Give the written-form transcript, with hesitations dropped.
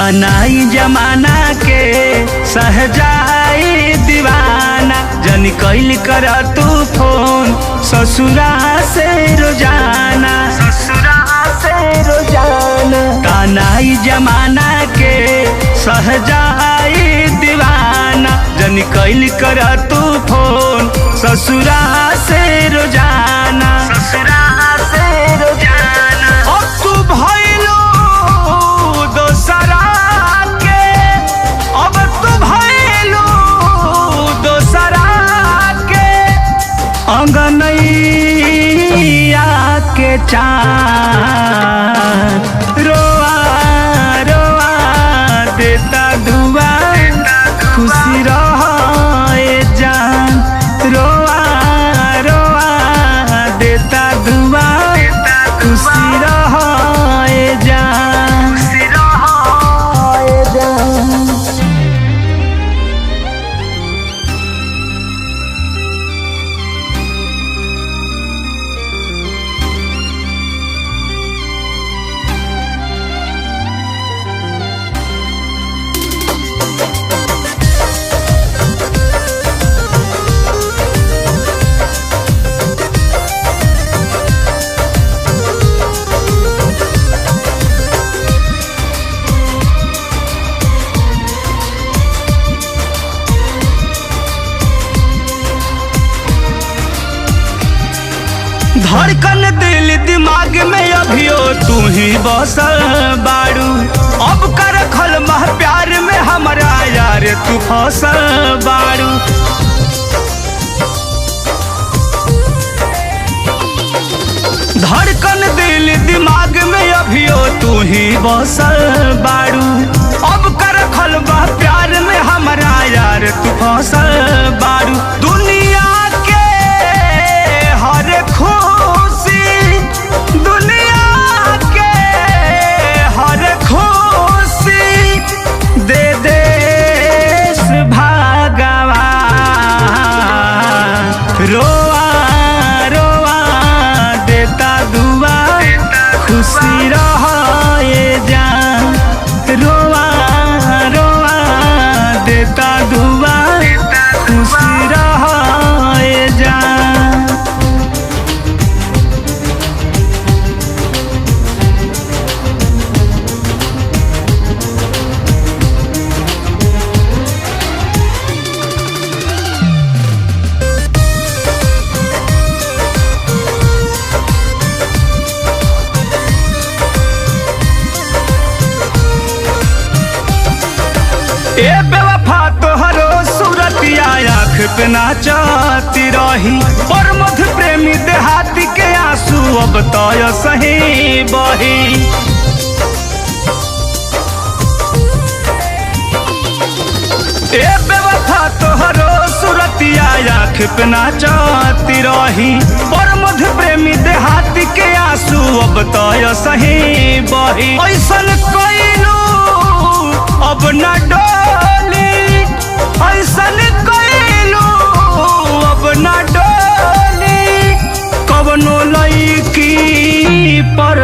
तानाई जमाना के सहजाई दीवाना जन कैल कर तू फोन ससुरा से रोजाना तानाई जमाना के सहजाई दीवाना जन कैल कर तू फोन ससुरा से रोजाना अब तू भइलो दोसरा के अब तू भइलो दोसरा के अंगनैया के चाँद रोआ रोआ देता दुआ खुशी रहे जान रोआ रोआ देता दुआ खुशी रहे जान धड़कन दिल दिमाग में अभियो तू ही बसल बाड़ू अब कर खलमा प्यार में हमारा यार तू फसल बाड़ू धड़कन दिल दिमाग में अभियो तू ही बसल बाड़ू अब कर खलमा प्यार में हमारा यार तू फसल बाड़ू दुनिया के हर खुशी दुनिया के हर खुशी दे देश भगवान रोआ रोआ देता दुआ खुशी रहे जान रोआ रोआ देता दुआ खुशी रहे जान ए बेवफा तोहरो सूरतिया आँख पे नाचती रही और मधु प्रेमी देहाती के आंसू अब तय सही बही ए बेवफा तोहरो सूरतिया आँख पे नाचती रही और मधु प्रेमी देहाती के आंसू अब तय सही बही ऐसन कइलू अब न डोली ऐसन कइलू अब न डोली कवनो लईकी पर